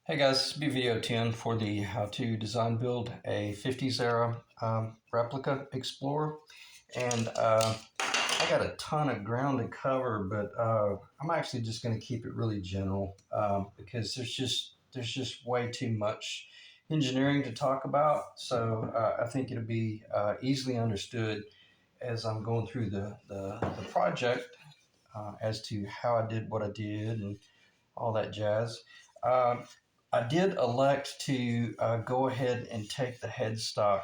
Hey guys, this will be video 10 for the how to design build a 50s era replica Explorer. And I got a ton of ground to cover, but I'm actually just going to keep it really general because there's just way too much engineering to talk about. So I think it'll be easily understood as I'm going through the project as to how I did what I did and all that jazz. Um, I did elect to go ahead and take the headstock.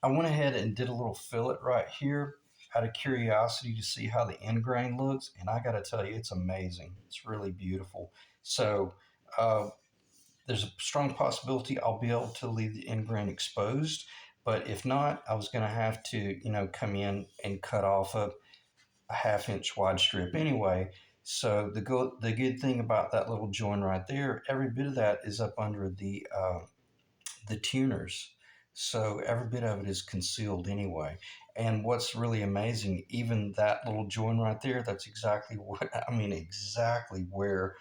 I went ahead and did a little fillet right here out of curiosity to see how the end grain looks, and I got to tell you, it's amazing. It's really beautiful. So uh, there's a strong possibility I'll be able to leave the end grain exposed, but if not, I was going to have to, come in and cut off a half-inch wide strip anyway. So the good thing about that little joint right there, every bit of that is up under the tuners. So every bit of it is concealed anyway. And what's really amazing, even that little joint right there, that's exactly what I mean, exactly where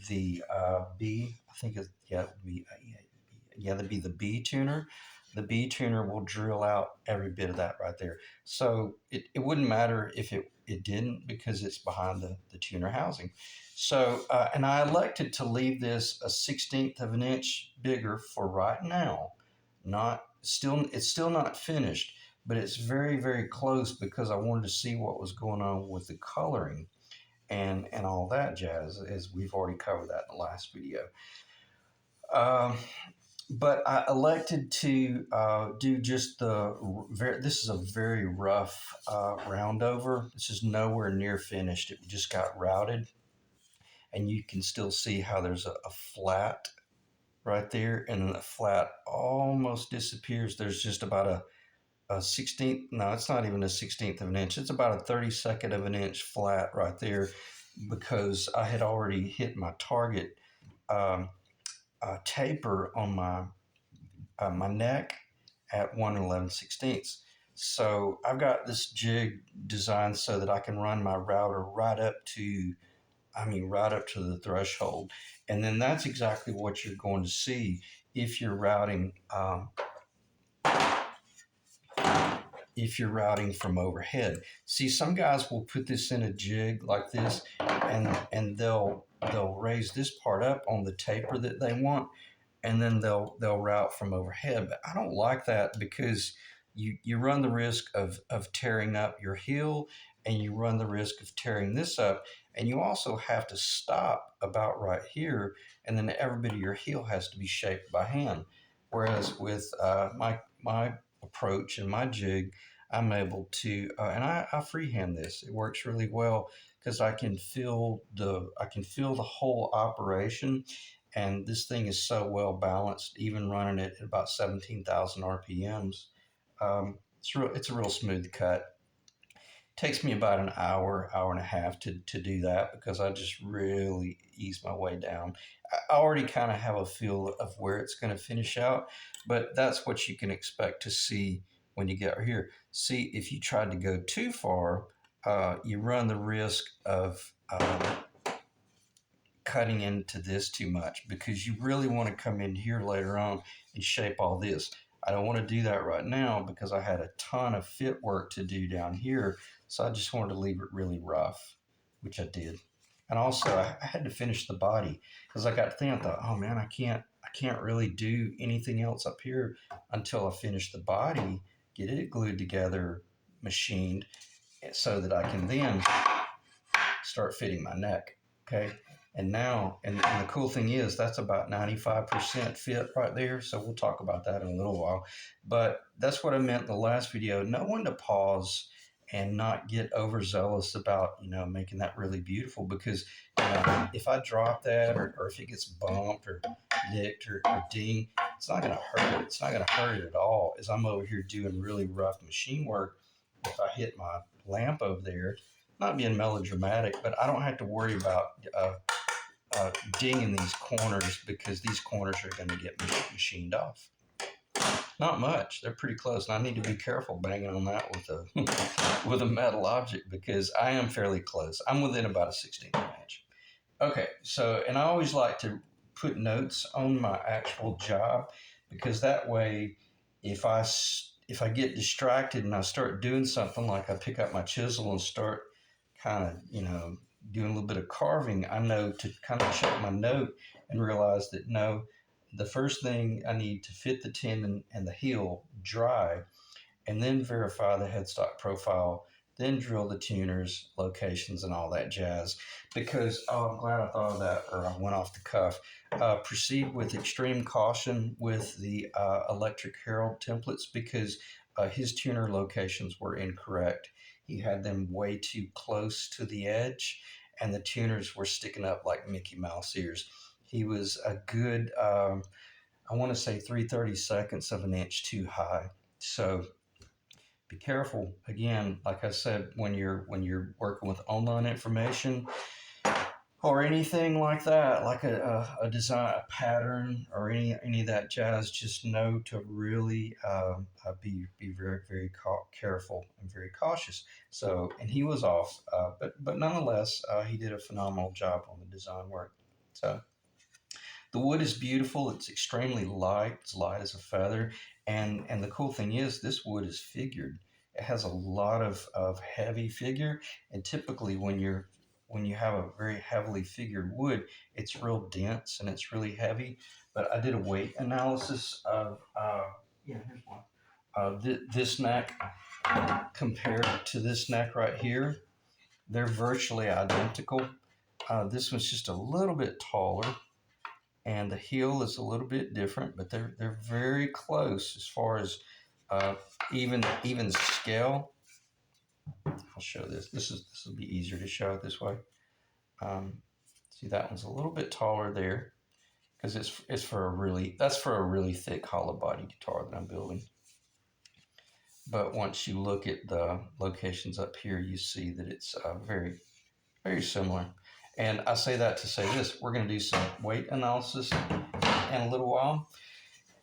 the B, I think it's yeah, that'd be the B tuner. The B tuner will drill out every bit of that right there. So it wouldn't matter if it didn't because it's behind the tuner housing. So, and I elected to leave this a 1/16 of an inch bigger for right now. It's still not finished, but it's very, very close because I wanted to see what was going on with the coloring and all that jazz, as we've already covered that in the last video. Um, but I elected to do just this is a very rough round over. This is nowhere near finished. It just got routed, and you can still see how there's a flat right there, and then the flat almost disappears. There's just about a 16th, no, it's not even a 16th of an inch. It's about a 32nd of an inch flat right there because I had already hit my target taper on my neck at 1 11/16. So I've got this jig designed so that I can run my router right up to the threshold. And then that's exactly what you're going to see if you're routing from overhead. See, some guys will put this in a jig like this, and they'll raise this part up on the taper that they want, and then they'll route from overhead. But I don't like that because you run the risk of tearing up your heel, and you run the risk of tearing this up, and you also have to stop about right here, and then every bit of your heel has to be shaped by hand. Whereas with my approach and my jig, I'm able to and I freehand this. It works really well because I can feel the whole operation, and this thing is so well balanced, even running it at about 17,000 RPMs. It's a real smooth cut. Takes me about an hour and a half to do that because I just really ease my way down. I already kind of have a feel of where it's going to finish out, but that's what you can expect to see when you get here. See, if you tried to go too far, you run the risk of cutting into this too much because you really want to come in here later on and shape all this. I don't want to do that right now because I had a ton of fit work to do down here. So I just wanted to leave it really rough, which I did. And also I had to finish the body because I got thinking, I thought, oh man, I can't really do anything else up here until I finish the body, get it glued together, machined, so that I can then start fitting my neck. Okay. And now, and the cool thing is that's about 95% fit right there. So we'll talk about that in a little while. But that's what I meant in the last video. Know when to pause and not get overzealous about, making that really beautiful because if I drop that or if it gets bumped or nicked or dinged, it's not going to hurt it. It's not going to hurt it at all as I'm over here doing really rough machine work. If I hit my lamp over there, not being melodramatic, but I don't have to worry about dinging these corners because these corners are going to get machined off. Not much. They're pretty close, and I need to be careful banging on that with a with a metal object because I am fairly close. I'm within about a 16th of an inch. Okay, so and I always like to put notes on my actual job, because that way, if if I get distracted and I start doing something like I pick up my chisel and start kind of doing a little bit of carving, I know to kind of check my note and realize that no, the first thing I need to fit the tendon and the heel dry, and then verify the headstock profile, then drill the tuners, locations, and all that jazz. Because, oh, I'm glad I thought of that, or I went off the cuff. Proceed with extreme caution with the Electric Herald templates, because his tuner locations were incorrect. He had them way too close to the edge, and the tuners were sticking up like Mickey Mouse ears. He was a good, I want to say 3/32 of an inch too high. So be careful. Again, like I said, when you're working with online information or anything like that, like a design, a pattern, or any of that jazz, just know to really be very very careful and very cautious. So, and he was off, but nonetheless, he did a phenomenal job on the design work. So the wood is beautiful. It's extremely light. It's light as a feather. And the cool thing is, this wood is figured. It has a lot of heavy figure. And typically when you have a very heavily figured wood, it's real dense and it's really heavy. But I did a weight analysis of yeah, here's one. This neck compared to this neck right here. They're virtually identical. This one's just a little bit taller, and the heel is a little bit different, but they're very close as far as uh, even scale. I'll show this. This will be easier to show it this way. Um, See, that one's a little bit taller there because it's for a really thick hollow body guitar that I'm building. But once you look at the locations up here, you see that it's very very similar. And I say that to say this: we're going to do some weight analysis in a little while,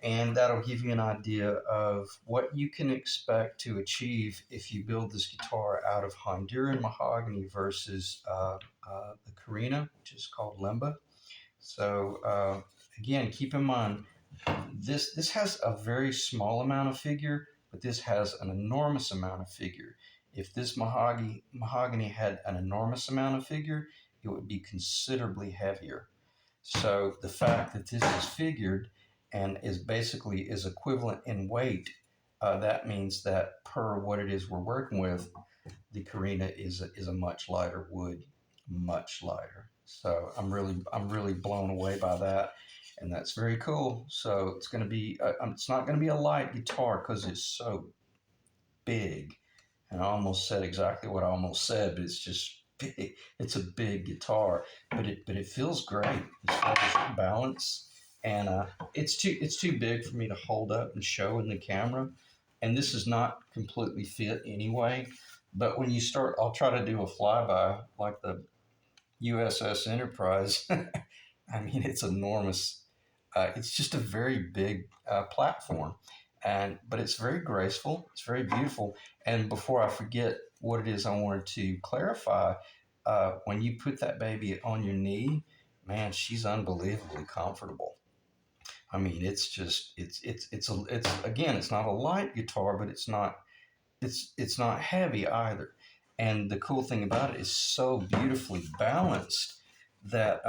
and that'll give you an idea of what you can expect to achieve if you build this guitar out of Honduran mahogany versus the Korina, which is called Limba. So again, keep in mind this has a very small amount of figure, but this has an enormous amount of figure. If this mahogany had an enormous amount of figure, it would be considerably heavier. So the fact that this is figured and is equivalent in weight, that means that per what it is we're working with, the Korina is a much lighter wood, much lighter. So I'm really blown away by that, and that's very cool. So it's not going to be a light guitar because it's so big. And I almost said exactly what I almost said, but it's just big. It's a big guitar, but it feels great as far as balance. And it's too big for me to hold up and show in the camera. And this is not completely fit anyway. But when you start, I'll try to do a flyby like the USS Enterprise. I mean, it's enormous. It's just a very big platform, but it's very graceful. It's very beautiful. And before I forget what it is I wanted to clarify, when you put that baby on your knee, man, she's unbelievably comfortable. I mean, it's again, it's not a light guitar, but it's not heavy either. And the cool thing about it is so beautifully balanced that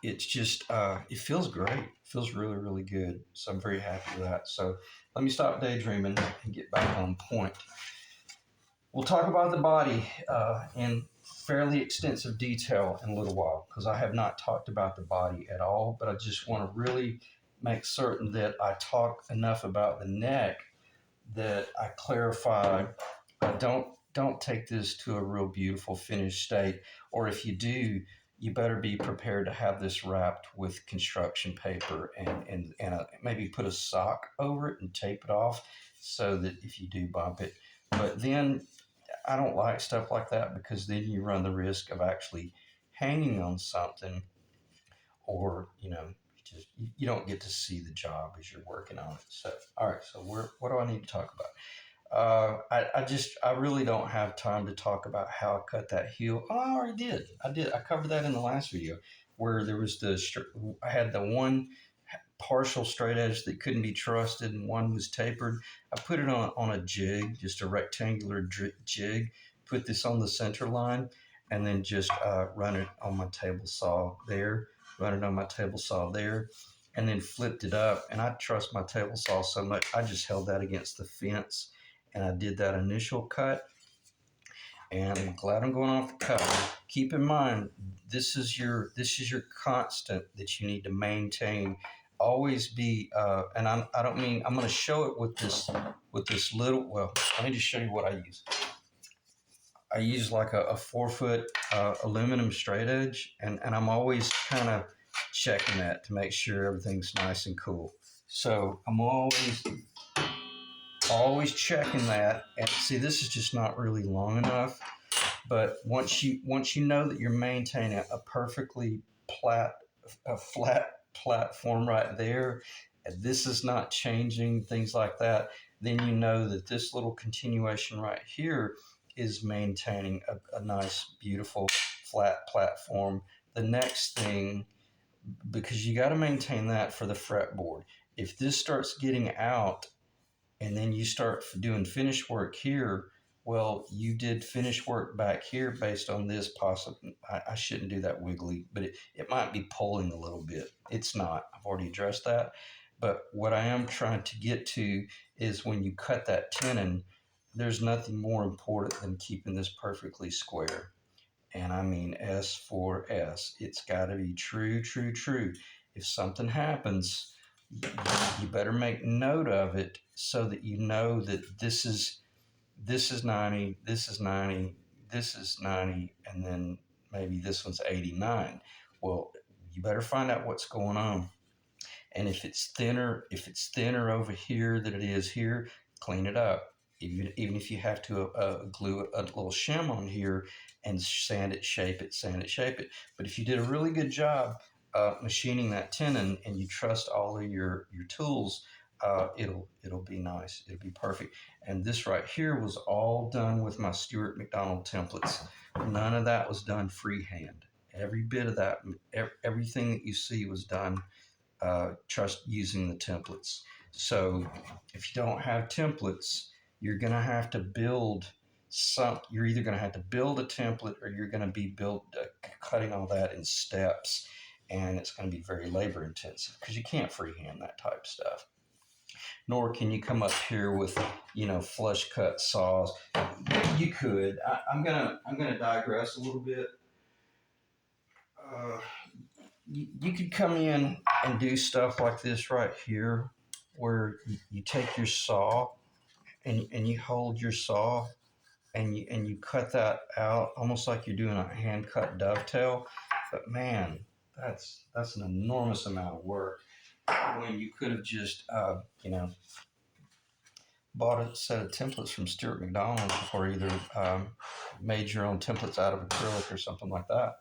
it's just it feels great. It feels really really good. So I'm very happy with that. So let me stop daydreaming and get back on point. We'll talk about the body in fairly extensive detail in a little while, because I have not talked about the body at all, but I just want to really make certain that I talk enough about the neck that I clarify. Don't take this to a real beautiful finished state, or if you do, you better be prepared to have this wrapped with construction paper and maybe put a sock over it and tape it off so that if you do bump it. But then I don't like stuff like that, because then you run the risk of actually hanging on something, or you don't get to see the job as you're working on it. So all right, so what do I need to talk about? I really don't have time to talk about how I cut that heel. Oh, I already did. I covered that in the last video where there was I had the one partial straight edge that couldn't be trusted and one was tapered. I put it on a jig, just a rectangular jig, put this on the center line, and then just run it on my table saw there, run it on my table saw there, and then flipped it up. And I trust my table saw so much, I just held that against the fence and I did that initial cut. And I'm glad I'm going off the cut. Keep in mind, this is your constant that you need to maintain. Always be, and I don't mean I'm going to show it with this little. Well, let me just show you what I use. I use like a 4 foot aluminum straight edge, and I'm always kind of checking that to make sure everything's nice and cool. So I'm always checking that. And see, this is just not really long enough. But once you know that you're maintaining a perfectly flat platform right there, and this is not changing, things like that, then you know that this little continuation right here is maintaining a nice, beautiful, flat platform. The next thing, because you got to maintain that for the fretboard. If this starts getting out and then you start doing finish work here, well, you did finish work back here based on this possible. I shouldn't do that wiggly, but it might be pulling a little bit. It's not. I've already addressed that. But what I am trying to get to is when you cut that tenon, there's nothing more important than keeping this perfectly square. And I mean S for S. It's got to be true, true, true. If something happens, you better make note of it so that you know that this is 90, this is 90, this is 90, and then maybe this one's 89. Well, you better find out what's going on. And if it's thinner over here than it is here, clean it up. Even if you have to glue a little shim on here and sand it, shape it, sand it, shape it. But if you did a really good job machining that tenon and you trust all of your tools, it'll be nice. It'll be perfect. And this right here was all done with my Stuart McDonald templates. None of that was done freehand. Every bit of that, everything that you see was done trust using the templates. So if you don't have templates, you're going to have to build you're either going to have to build a template or you're going to be cutting all that in steps. And it's going to be very labor intensive because you can't freehand that type of stuff. Nor can you come up here with, flush cut saws. You could. I'm gonna digress a little bit. You could come in and do stuff like this right here, where you take your saw and you hold your saw and you cut that out almost like you're doing a hand cut dovetail. But man, that's an enormous amount of work when you could have just bought a set of templates from Stuart McDonald or either made your own templates out of acrylic or something like that.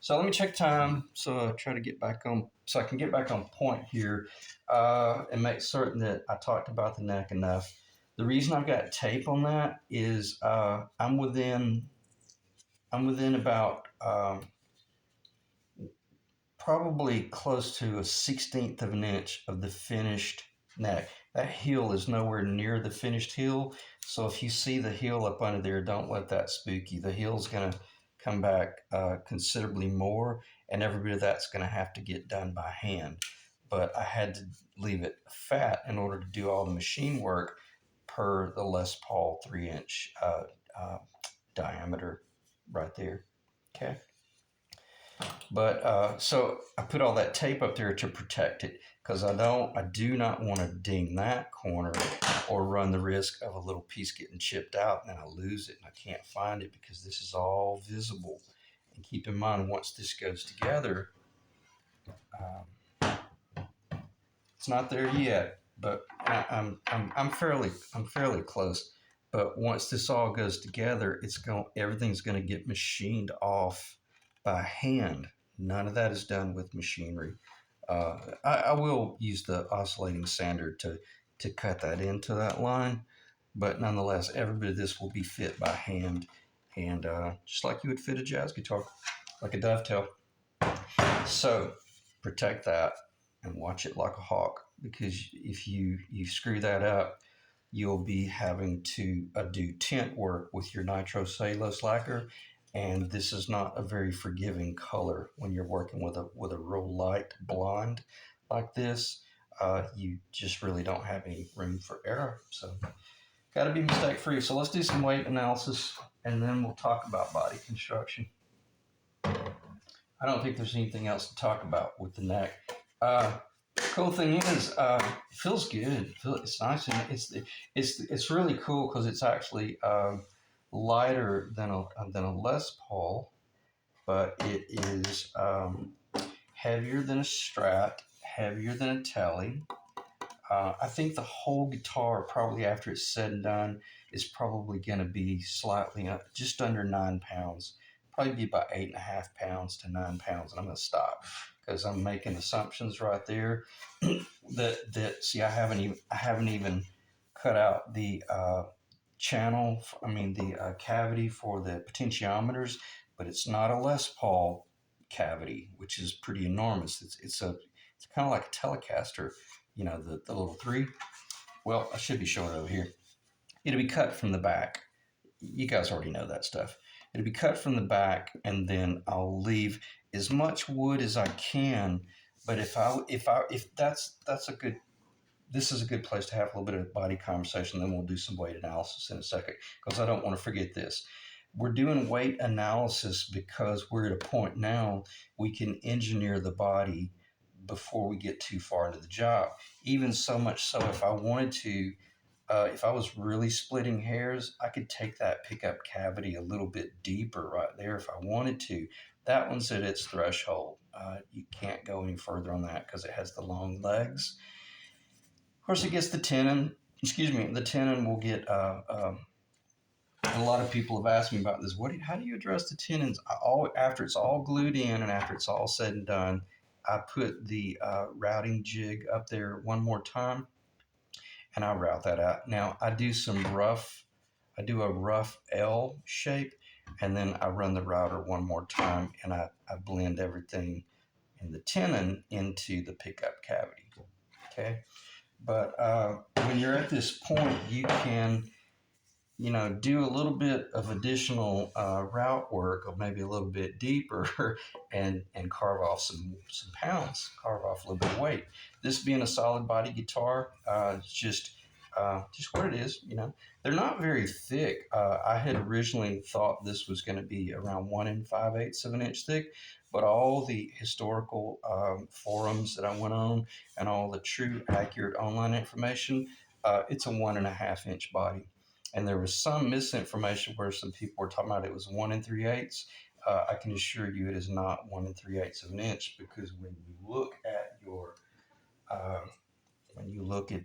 So let me check time. So I try to get back on, so I can get back on point here and make certain that I talked about the neck enough. The reason I've got tape on that is I'm within about probably close to a 1/16 of an inch of the finished neck. That heel is nowhere near the finished heel. So if you see the heel up under there, don't let that spook you. The heel's going to come back considerably more, and every bit of that's going to have to get done by hand. But I had to leave it fat in order to do all the machine work per the Les Paul 3-inch diameter right there. Okay. But so I put all that tape up there to protect it because I do not want to ding that corner or run the risk of a little piece getting chipped out and then I lose it and I can't find it because this is all visible. And keep in mind, once this goes together, it's not there yet, but I'm fairly close. But once this all goes together, everything's going to get machined off by hand. None of that is done with machinery. I will use the oscillating sander to cut that into that line, but nonetheless, every bit of this will be fit by hand, and just like you would fit a jazz guitar, like a dovetail. So protect that and watch it like a hawk, because if you screw that up, you'll be having to do tint work with your nitrocellulose lacquer, and this is not a very forgiving color when you're working with a real light blonde like this. You just really don't have any room for error. So got to be mistake free. So let's do some weight analysis, and then we'll talk about body construction. I don't think there's anything else to talk about with the neck. Cool thing is, it feels good. It's nice, and it's really cool because it's actually lighter than a Les Paul, but it is heavier than a Strat, heavier than a Tele. I think the whole guitar, probably after it's said and done, is probably going to be slightly just under 9 pounds. Probably be about 8.5 pounds to 9 pounds, and I'm going to stop because I'm making assumptions right there. that see, I haven't even cut out the channel. I mean the cavity for the potentiometers, but it's not a Les Paul cavity, which is pretty enormous. It's kind of like a Telecaster, the little 3. Well, I should be showing it over here. It'll be cut from the back. You guys already know that stuff. It'll be cut from the back, and then I'll leave as much wood as I can. But if that's a good, this is a good place to have a little bit of body conversation. Then we'll do some weight analysis in a second, because I don't want to forget this. We're doing weight analysis because we're at a point now we can engineer the body before we get too far into the job. Even so much so, if I wanted to, if I was really splitting hairs, I could take that pickup cavity a little bit deeper right there if I wanted to. That one's at its threshold. You can't go any further on that because it has the long legs. Of course, it gets the tenon. The tenon will get. A lot of people have asked me about this. How do you address the tenons? After it's all glued in and after it's all said and done, I put the routing jig up there one more time, and I route that out. Now I do a rough L shape, and then I run the router one more time, and I blend everything in the tenon into the pickup cavity. Okay, but when you're at this point, you can do a little bit of additional route work, or maybe a little bit deeper, and carve off some pounds, carve off a little bit of weight. This being a solid body guitar, it's just what it is. They're not very thick. I had originally thought this was going to be around 1 5/8 of an inch thick, but all the historical forums that I went on and all the true accurate online information, it's a 1.5 inch body. And there was some misinformation where some people were talking about it was 1 3/8. I can assure you it is not 1 3/8 of an inch, because when you look at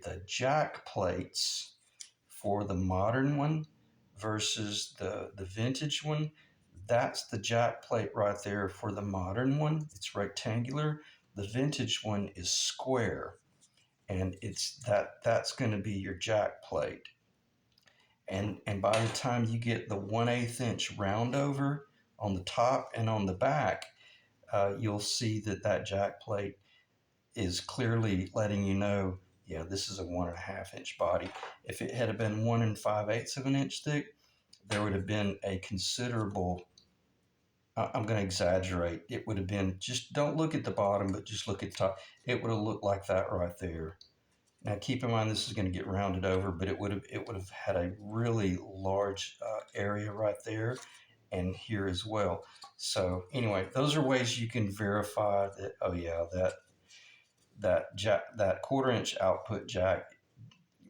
the jack plates for the modern one versus the vintage one, that's the jack plate right there for the modern one. It's rectangular. The vintage one is square, and that's going to be your jack plate. And by the time you get the 1/8 inch round over on the top and on the back, you'll see that jack plate is clearly letting you know, this is a 1.5 inch body. If it had been 1 5/8 of an inch thick, there would have been a considerable, I'm going to exaggerate, it would have been, just don't look at the bottom, but just look at the top. It would have looked like that right there. Now, keep in mind, this is going to get rounded over, but it would have had a really large area right there and here as well. So anyway, those are ways you can verify that. Oh yeah, that 1/4 inch output jack.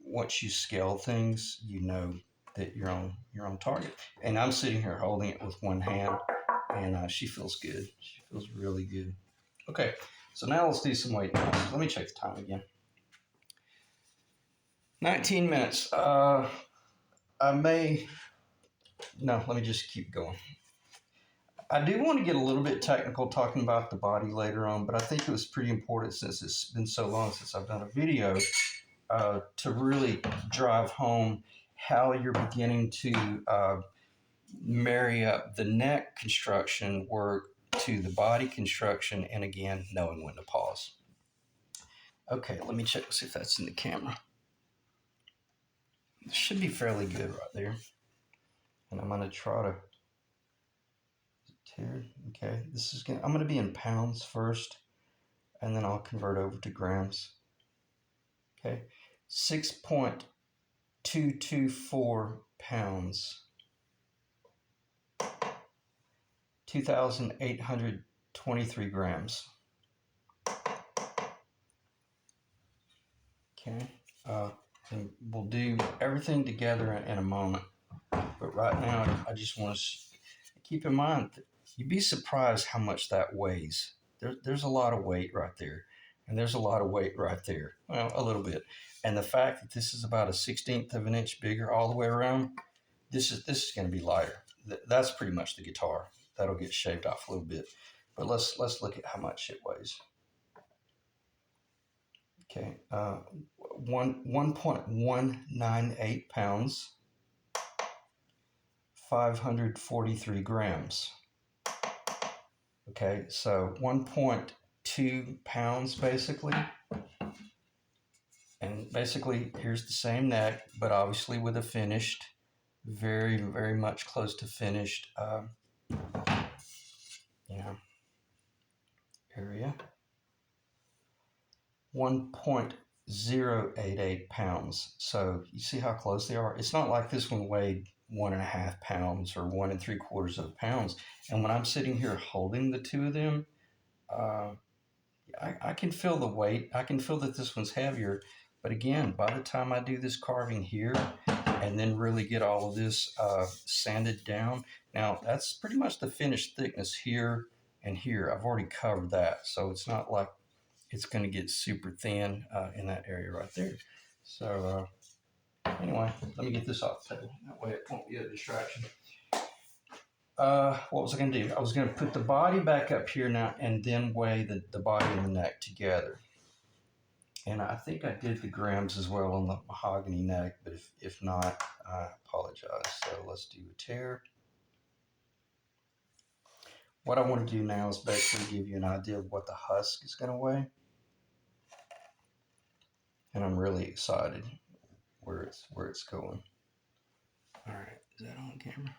Once you scale things, you know that you're on target. And I'm sitting here holding it with one hand, and she feels good. She feels really good. Okay, so now let's do some weight analysis. Let me check the time again. 19 minutes. Let me just keep going. I do want to get a little bit technical talking about the body later on, but I think it was pretty important, since it's been so long since I've done a video, to really drive home how you're beginning to marry up the neck construction work to the body construction, and again, knowing when to pause. Okay, let me check, see if that's in the camera. It should be fairly good right there. And I'm gonna try to tear. Okay, I'm gonna be in pounds first, and then I'll convert over to grams. Okay, 6.224 pounds, 2,823 grams. Okay, and we'll do everything together in a moment. But right now, I just want to keep in mind that you'd be surprised how much that weighs. There's a lot of weight right there, and there's a lot of weight right there. Well, a little bit. And the fact that this is about a 1/16 of an inch bigger all the way around, this is going to be lighter. That's pretty much the guitar. That'll get shaved off a little bit. But let's look at how much it weighs. Okay, 1.198 pounds, 543 grams. Okay, so 1.2 pounds basically. And basically, here's the same neck, but obviously with a finished, very, very much close to finished, area. 1.088 pounds. So you see how close they are? It's not like this one weighed 1.5 pounds or 1 3/4 pounds. And when I'm sitting here holding the two of them, I can feel the weight. I can feel that this one's heavier. But again, by the time I do this carving here and then really get all of this sanded down, now that's pretty much the finished thickness here and here. I've already covered that. So it's not like it's going to get super thin in that area right there. So anyway, let me get this off the table. That way it won't be a distraction. What was I going to do? I was going to put the body back up here now and then weigh the body and the neck together. And I think I did the grams as well on the mahogany neck, but if not, I apologize. So let's do a tear. What I want to do now is basically give you an idea of what the husk is going to weigh. And I'm really excited where it's going. All right, is that on camera?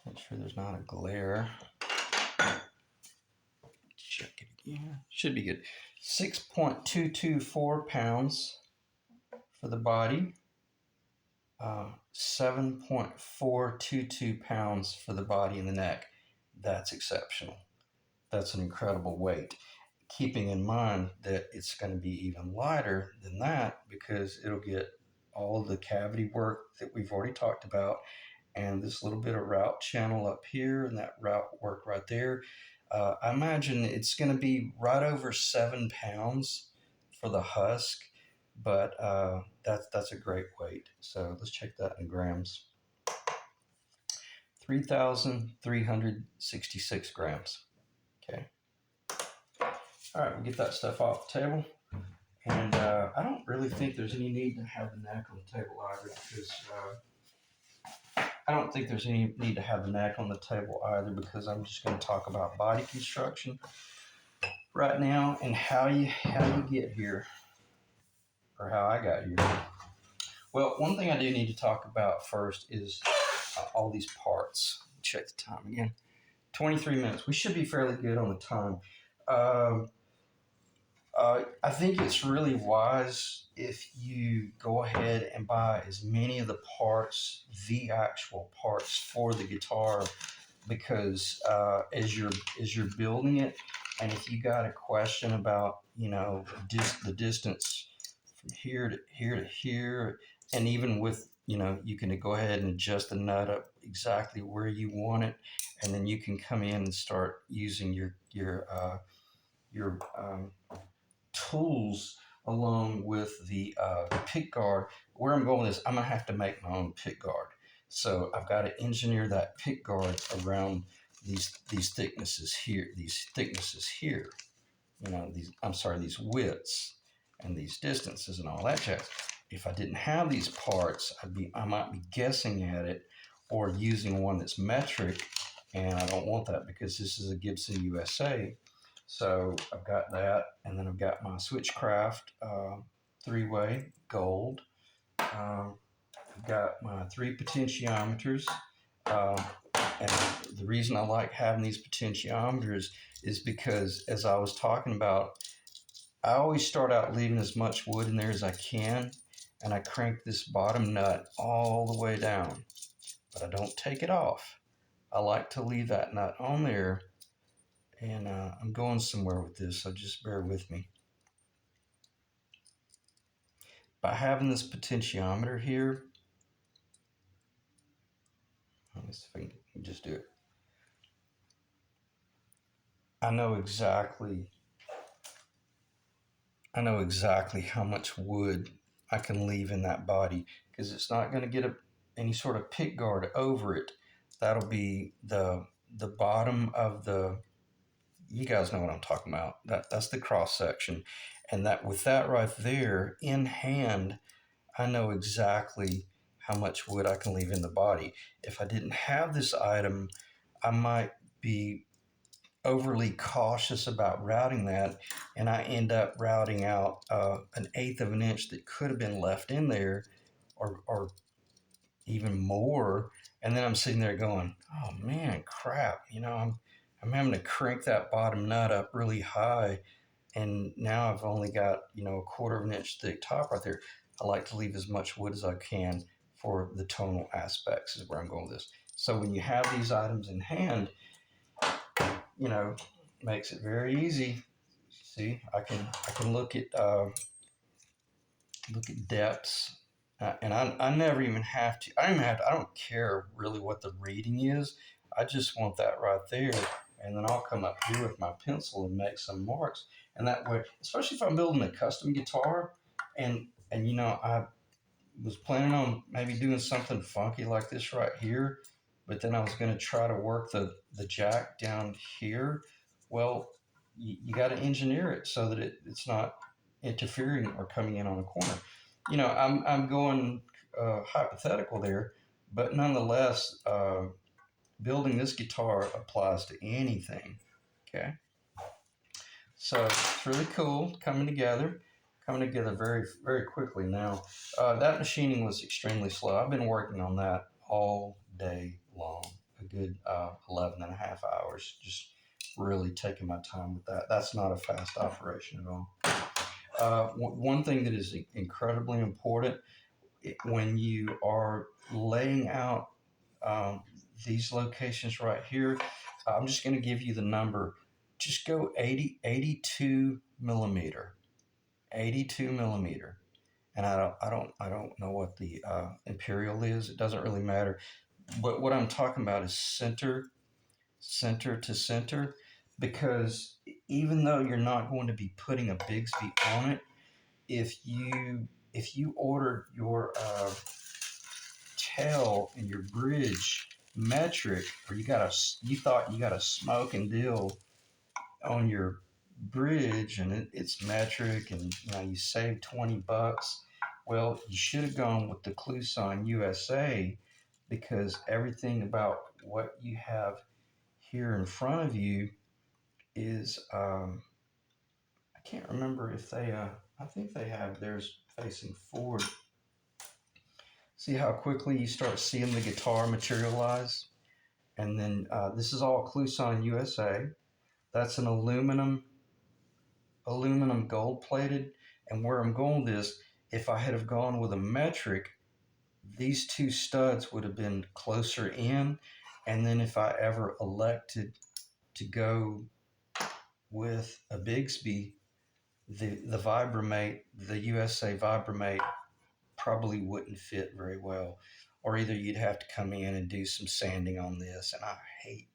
Make sure there's not a glare. Check it again. Should be good. 6.224 pounds for the body. 7.422 pounds for the body and the neck. That's exceptional. That's an incredible weight. Keeping in mind that it's going to be even lighter than that because it'll get all of the cavity work that we've already talked about and this little bit of route channel up here and that route work right there. I imagine it's going to be right over 7 pounds for the husk, but that's a great weight. So let's check that in grams. 3,366 grams. Okay. All right, we'll get that stuff off the table. And I don't really think there's any need to have the neck on the table either because I'm just going to talk about body construction right now and how you get here, or how I got here. Well, one thing I do need to talk about first is all these parts. Check the time again. 23 minutes. We should be fairly good on the time. I think it's really wise if you go ahead and buy as many of the parts, the actual parts for the guitar, because as you're building it, and if you got a question about the distance from here to here, and even with you can go ahead and adjust the nut up exactly where you want it, and then you can come in and start using your tools along with the pick guard. Where I'm going with this, I'm gonna have to make my own pick guard. So I've got to engineer that pick guard around these thicknesses here, these widths and these distances and all that jazz. If I didn't have these parts, I might be guessing at it or using one that's metric, and I don't want that because this is a Gibson USA. So I've got that, and then I've got my Switchcraft three-way gold. I've got my 3 potentiometers. Uh, and the reason I like having these potentiometers is because, as I was talking about, I always start out leaving as much wood in there as I can, and I crank this bottom nut all the way down, but I don't take it off. I like to leave that nut on there, and I'm going somewhere with this, so just bear with me. By having this potentiometer here, let me see if I can just do it. I know exactly how much wood I can leave in that body because it's not going to get any sort of pick guard over it. That'll be the bottom of the. You guys know what I'm talking about. That's the cross section, and that with that right there in hand, I know exactly how much wood I can leave in the body. If I didn't have this item, I might be overly cautious about routing that, and I end up routing out 1/8 of an inch that could have been left in there, or even more. And then I'm sitting there going, "Oh man, crap! I'm having to crank that bottom nut up really high, and now I've only got 1/4 of an inch thick top right there." I like to leave as much wood as I can for the tonal aspects. Is where I'm going with this. So when you have these items in hand, makes it very easy. See, I can look at depths, and I never even have to. I don't care really what the reading is. I just want that right there, and then I'll come up here with my pencil and make some marks. And that way, especially if I'm building a custom guitar, and I was planning on maybe doing something funky like this right here, but then I was going to try to work the jack down here. Well, you got to engineer it so that it's not interfering or coming in on a corner. I'm going hypothetical there, but nonetheless, building this guitar applies to anything. Okay, so it's really cool coming together very very quickly. Now, that machining was extremely slow. I've been working on that all day long, a good 11 and a half hours, just really taking my time with that. That's not a fast operation at all. One thing that is incredibly important when you are laying out um, these locations right here, I'm just going to give you the number. Just go 82 millimeter, 82 millimeter. And I don't know what the imperial is. It doesn't really matter. But what I'm talking about is center to center, because even though you're not going to be putting a Bigsby on it, if you ordered your tail and your bridge metric, or you thought you got a smoke and deal on your bridge, and it's metric, and you saved $20, well, you should have gone with the Cluson USA, because everything about what you have here in front of you is I can't remember if they I think they have theirs facing forward. See how quickly you start seeing the guitar materialize? And then this is all Cluson USA. That's an aluminum gold plated. And where I'm going with this, if I had have gone with a metric, these two studs would have been closer in. And then if I ever elected to go with a Bigsby, the Vibramate, the USA Vibramate, probably wouldn't fit very well. Or either you'd have to come in and do some sanding on this, and I hate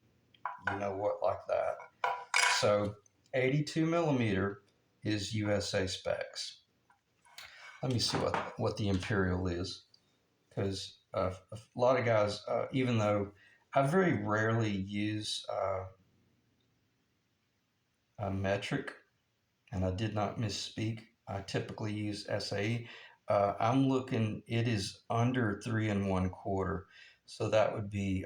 like that. So 82 millimeter is USA specs. Let me see what the Imperial is, because a lot of guys, even though I very rarely use a metric, and I did not misspeak, I typically use SAE. I'm looking, it is under 3 1/4. So that would be,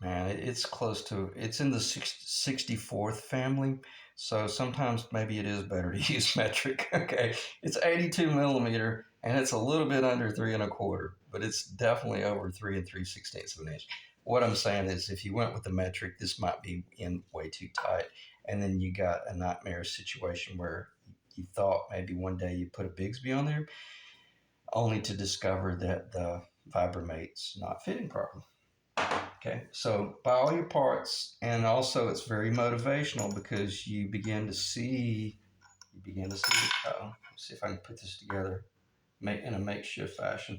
man, it's close to, it's in the 64th family. So sometimes maybe it is better to use metric. Okay. It's 82 millimeter and it's a little bit under 3 1/4, but it's definitely over 3 3/16 of an inch. What I'm saying is, if you went with the metric, this might be in way too tight. And then you got a nightmare situation where you thought maybe one day you put a Bigsby on there, only to discover that the Vibramate's not fitting properly. Okay, so buy all your parts, and also it's very motivational because you begin to see. Let's see if I can put this together, in a makeshift fashion,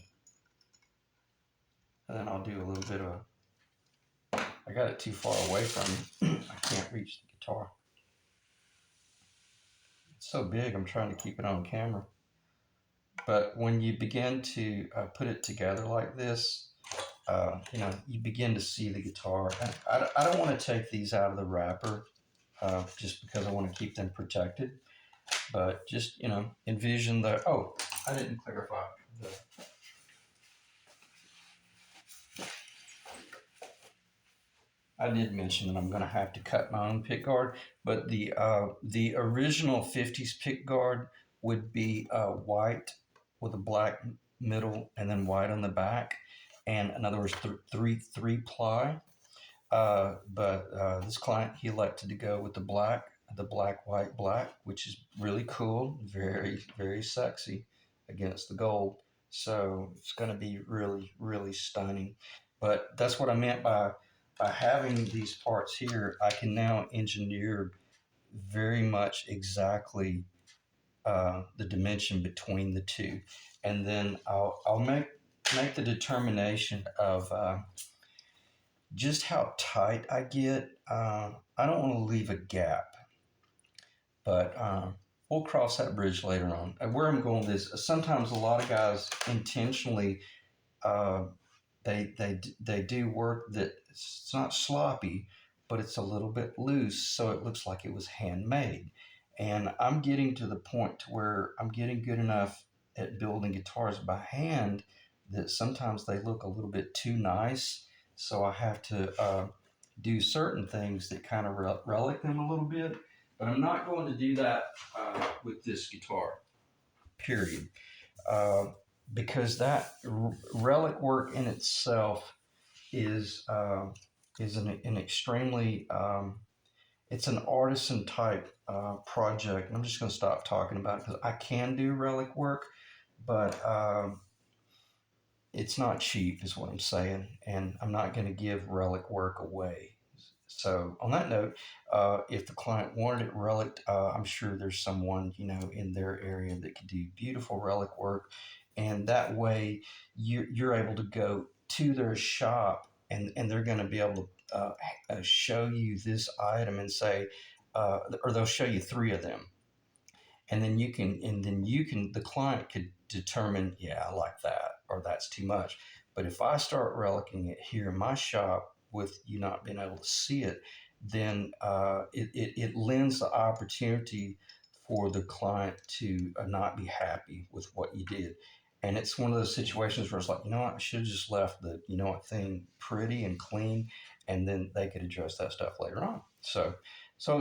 and then I'll do a little bit of. I got it too far away from me. I can't reach the guitar. It's so big. I'm trying to keep it on camera. But when you begin to put it together like this, you begin to see the guitar. I don't want to take these out of the wrapper just because I want to keep them protected. But just, envision I didn't clarify. I did mention that I'm going to have to cut my own pick guard, but the original 50s pick guard would be white with a black middle and then white on the back, and in other words, three ply. But this client, he elected to go with the black, white, black, which is really cool, very, very sexy against the gold. So it's going to be really, really stunning. But that's what I meant by having these parts here. I can now engineer very much exactly the dimension between the two, and then I'll make the determination of just how tight I get. I don't want to leave a gap, but we'll cross that bridge later on. Where I'm going with this, sometimes a lot of guys intentionally uh, they do work that it's not sloppy, but it's a little bit loose, so it looks like it was handmade. And I'm getting to the point to where I'm getting good enough at building guitars by hand that sometimes they look a little bit too nice. So I have to do certain things that kind of relic them a little bit. But I'm not going to do that with this guitar, period. Uh, because that relic work in itself is an extremely it's an artisan type project. And I'm just going to stop talking about it because I can do relic work, but it's not cheap, is what I'm saying, and I'm not going to give relic work away. So on that note, if the client wanted it relic, I'm sure there's someone in their area that could do beautiful relic work, and that way you're able to go to their shop and they're going to be able to show you this item and say, or they'll show you three of them, and then the client could determine, yeah, I like that, or that's too much. But if I start relicking it here in my shop with you not being able to see it, then it lends the opportunity for the client to not be happy with what you did. And it's one of those situations where it's like, I should have just left the thing pretty and clean, and then they could address that stuff later on. So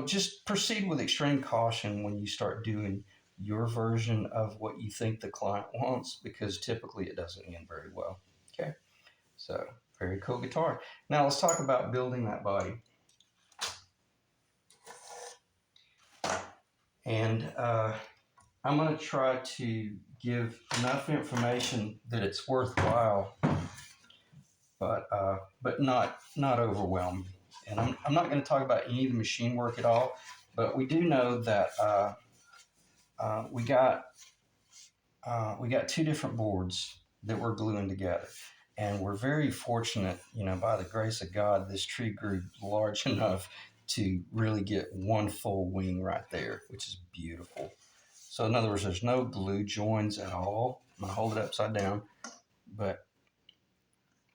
just proceed with extreme caution when you start doing your version of what you think the client wants, because typically it doesn't end very well. Okay, so very cool guitar. Now let's talk about building that body. And I'm going to try to give enough information that it's worthwhile, but not overwhelming. And I'm not going to talk about any of the machine work at all, but we do know that we got two different boards that we're gluing together, and we're very fortunate, by the grace of God, this tree grew large enough to really get one full wing right there, which is beautiful. So in other words, there's no glue joins at all. I'm gonna hold it upside down, but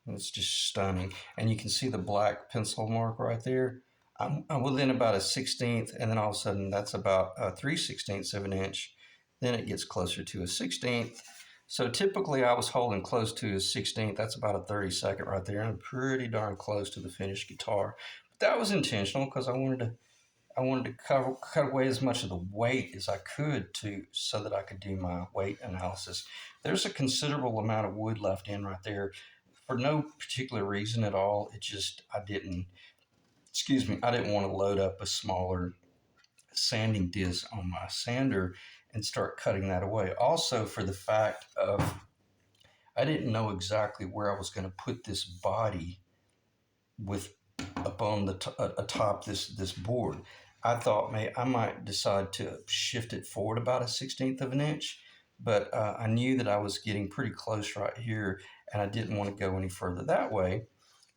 it's just stunning. And you can see the black pencil mark right there. I'm within about a 1/16, and then all of a sudden that's about 3/16 of an inch then it gets closer to a 16th. So typically I was holding close to a 16th. That's about a 32nd right there. I'm pretty darn close to the finished guitar. But that was intentional because I wanted to cut away as much of the weight as I could so that I could do my weight analysis. There's a considerable amount of wood left in right there for no particular reason at all. It just, I didn't want to load up a smaller sanding disc on my sander and start cutting that away. Also, for the fact of I didn't know exactly where I was going to put this body with up on the atop this board. I thought I might decide to shift it forward about a 16th of an inch, but I knew that I was getting pretty close right here, and I didn't want to go any further that way,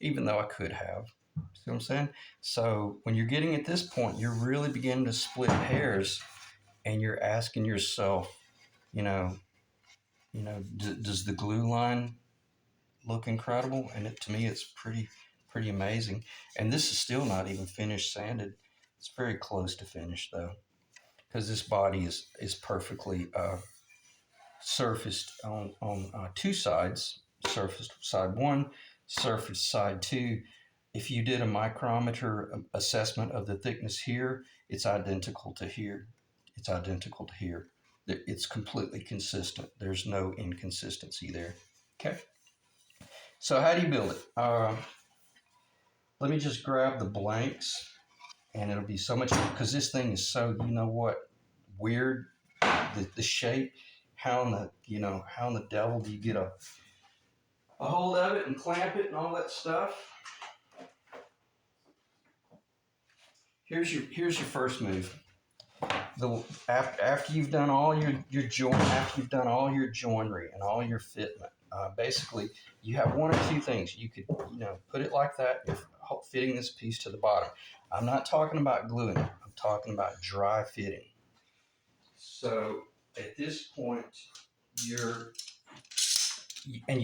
even though I could have. See what I'm saying? So when you're getting at this point, you're really beginning to split hairs, and you're asking yourself, does the glue line look incredible? And to me, it's pretty amazing. And this is still not even finished sanded. It's very close to finished though, because this body is perfectly surfaced on two sides. Surfaced side one, surfaced side two. If you did a micrometer assessment of the thickness here, it's identical to here. It's identical to here. It's completely consistent. There's no inconsistency there. Okay. So how do you build it? Let me just grab the blanks, and it'll be so much, because this thing is so, weird, the shape. How in the devil do you get a hold of it and clamp it and all that stuff? Here's your first move. After you've done all your joinery and all your fitment, basically you have one or two things. You could put it like that if fitting this piece to the bottom. I'm not talking about gluing it. I'm talking about dry fitting. So at this point, you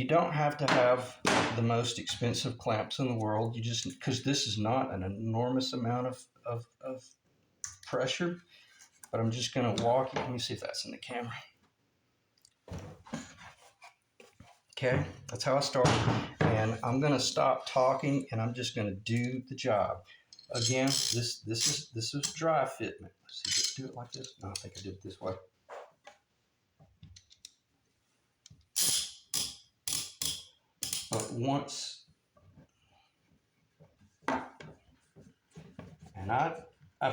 don't have to have the most expensive clamps in the world. You just, because this is not an enormous amount of pressure, but I'm just going to walk you. Let me see if that's in the camera. Okay, that's how I started. And I'm going to stop talking, and I'm just going to do the job. Again, this is dry fitment. Let's see, do it like this. No, I think I did it this way. But once, and I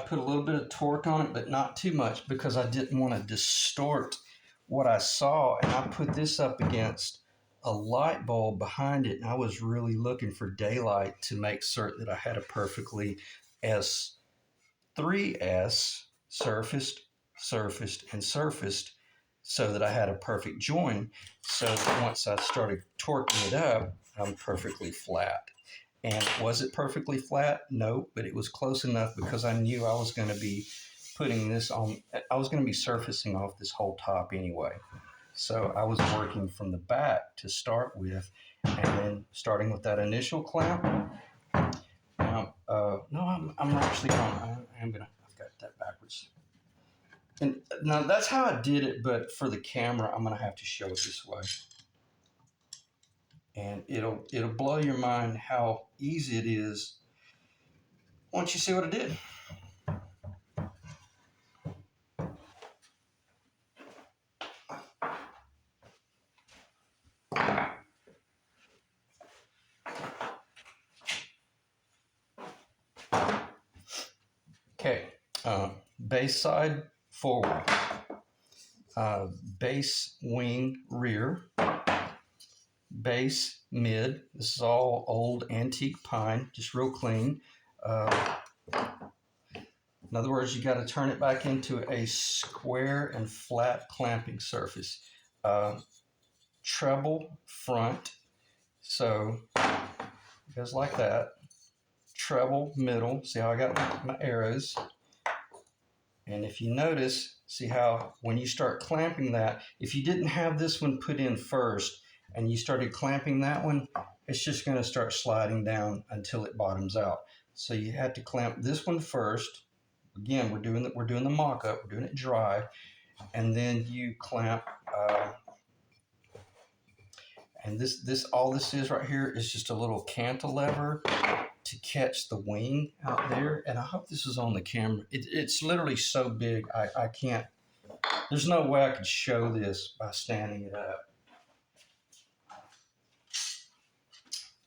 put a little bit of torque on it, but not too much, because I didn't want to distort what I saw. And I put this up against a light bulb behind it, and I was really looking for daylight to make certain that I had a perfectly S3S surfaced, and surfaced, so that I had a perfect join. So that once I started torquing it up, I'm perfectly flat. And was it perfectly flat? No, but it was close enough, because I knew I was going to be putting this on. I was going to be surfacing off this whole top anyway. So I was working from the back to start with, and then starting with that initial clamp. Now, no, I'm actually wrong. I've got that backwards. And now that's how I did it, but for the camera, I'm going to have to show it this way. And it'll blow your mind how easy it is once you see what I did. Okay, base side forward, base wing rear, base mid. This is all old antique pine, just real clean. In other words, you got to turn it back into a square and flat clamping surface. Treble front, so it goes like that. Treble middle, see how I got my arrows? And if you notice, see how when you start clamping that, if you didn't have this one put in first and you started clamping that one, it's just going to start sliding down until it bottoms out. So you have to clamp this one first. Again, we're doing the mock-up, we're doing it dry, and then you clamp. And all this is right here is just a little cantilever to catch the wing out there. And I hope this is on the camera. It's literally so big, I can't, there's no way I could show this by standing it up.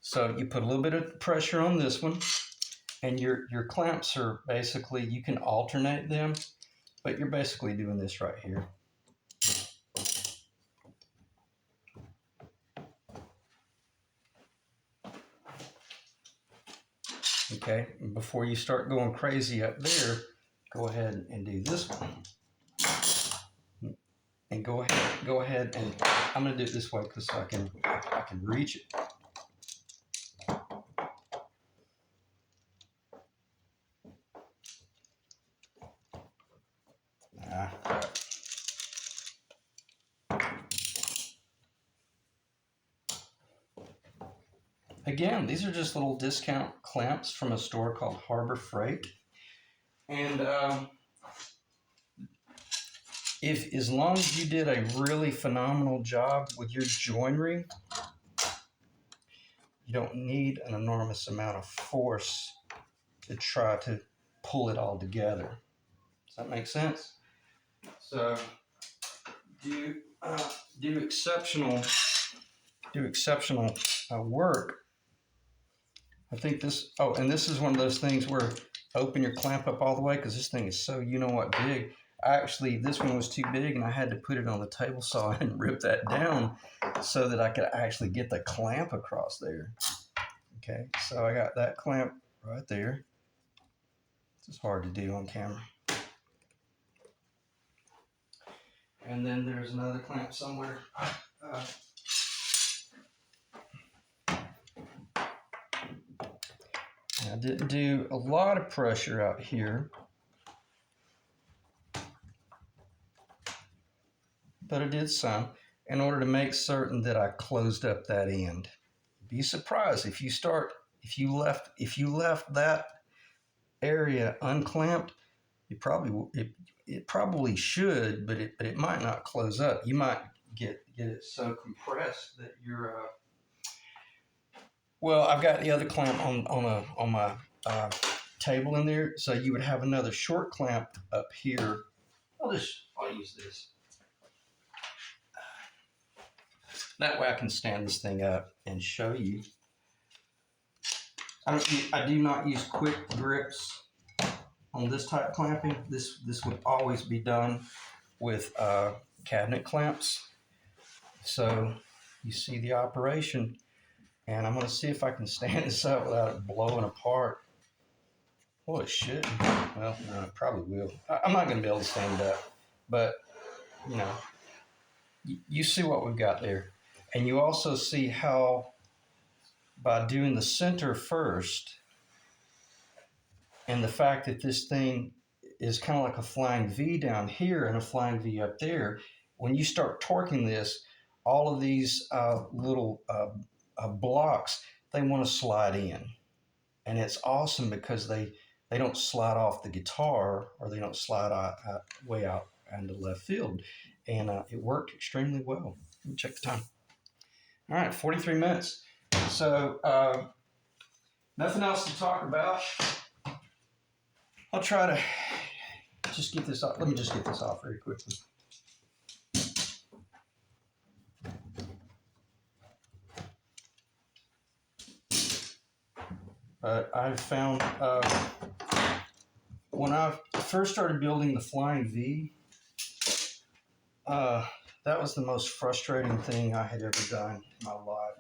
So you put a little bit of pressure on this one, and your clamps are basically, you can alternate them, but you're basically doing this right here. Okay, and before you start going crazy up there, go ahead and do this one. And go ahead, and I'm gonna do it this way because I can reach it. Again, these are just little discount clamps from a store called Harbor Freight. And if as long as you did a really phenomenal job with your joinery, you don't need an enormous amount of force to try to pull it all together. Does that make sense? So do exceptional work. I think this, oh, and this is one of those things where open your clamp up all the way because this thing is so big. Actually, this one was too big and I had to put it on the table saw and rip that down so that I could actually get the clamp across there. Okay, so I got that clamp right there. This is hard to do on camera. And then there's another clamp somewhere. I didn't do a lot of pressure out here, but I did some in order to make certain that I closed up that end. Be surprised if you left that area unclamped. It probably should, but it might not close up. You might get it so compressed that you're well, I've got the other clamp on my table in there, so you would have another short clamp up here. I'll use this. That way I can stand this thing up and show you. I do not use quick grips on this type of clamping. This would always be done with cabinet clamps. So you see the operation. And I'm going to see if I can stand this up without it blowing apart. Well, it should. Well, no, it probably will. I'm not going to be able to stand it up. But, you know, you see what we've got there. And you also see how by doing the center first, and the fact that this thing is kind of like a flying V down here and a flying V up there, when you start torquing this, all of these little blocks, they want to slide in. And it's awesome because they don't slide off the guitar, or they don't slide way out into left field. And it worked extremely well. Let me check the time. All right, 43 minutes. So nothing else to talk about. I'll try to just get this off. Let me just get this off very quickly. But I've found when I first started building the Flying V, that was the most frustrating thing I had ever done in my life.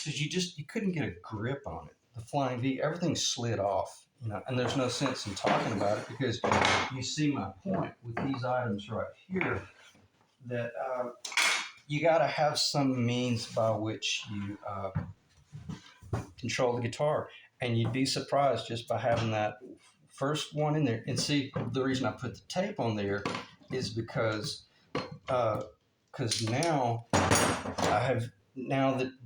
Because you couldn't get a grip on it. The Flying V, everything slid off, you know, and there's no sense in talking about it because you see my point with these items right here, that you got to have some means by which you control the guitar. And you'd be surprised just by having that first one in there. And see, the reason I put the tape on there is because now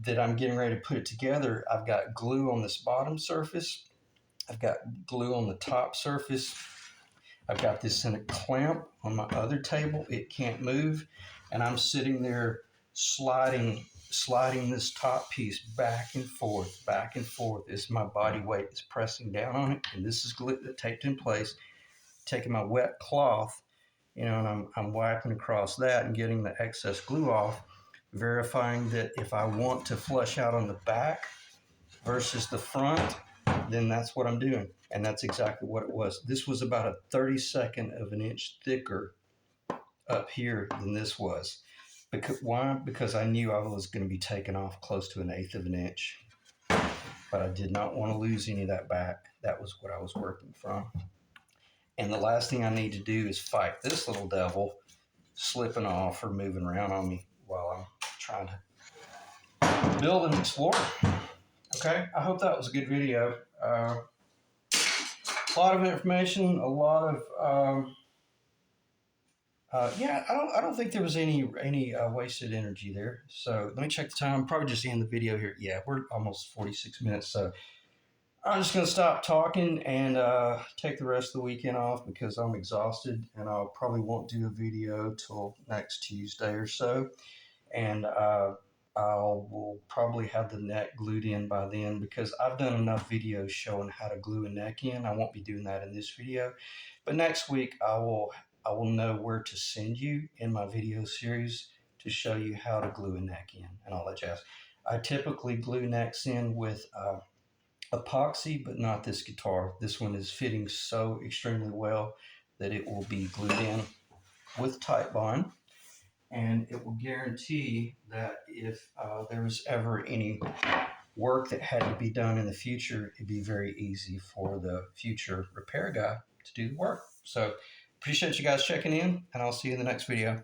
that I'm getting ready to put it together, I've got glue on this bottom surface. I've got glue on the top surface. I've got this in a clamp on my other table. It can't move. And I'm sitting there sliding this top piece back and forth, back and forth as my body weight is pressing down on it. And this is taped in place. Taking my wet cloth, and I'm wiping across that and getting the excess glue off, verifying that if I want to flush out on the back versus the front, then that's what I'm doing. And that's exactly what it was. This was about a 32nd of an inch thicker up here than this was. Why? Because I knew I was going to be taking off close to 1/8 of an inch. But I did not want to lose any of that back. That was what I was working from. And the last thing I need to do is fight this little devil slipping off or moving around on me while I'm trying to build an Explorer. Okay, I hope that was a good video. A lot of information, a lot of yeah. I don't think there was any wasted energy there. So let me check the time. Probably just end the video here. Yeah, we're almost 46 minutes. So I'm just gonna stop talking and take the rest of the weekend off because I'm exhausted, and I probably won't do a video till next Tuesday or so. And will probably have the neck glued in by then because I've done enough videos showing how to glue a neck in. I won't be doing that in this video, but next week I will know where to send you in my video series to show you how to glue a neck in and all that jazz. I typically glue necks in with epoxy, but not this guitar. This one is fitting so extremely well that it will be glued in with Titebond. And it will guarantee that if there was ever any work that had to be done in the future, it'd be very easy for the future repair guy to do the work. So appreciate you guys checking in, and I'll see you in the next video.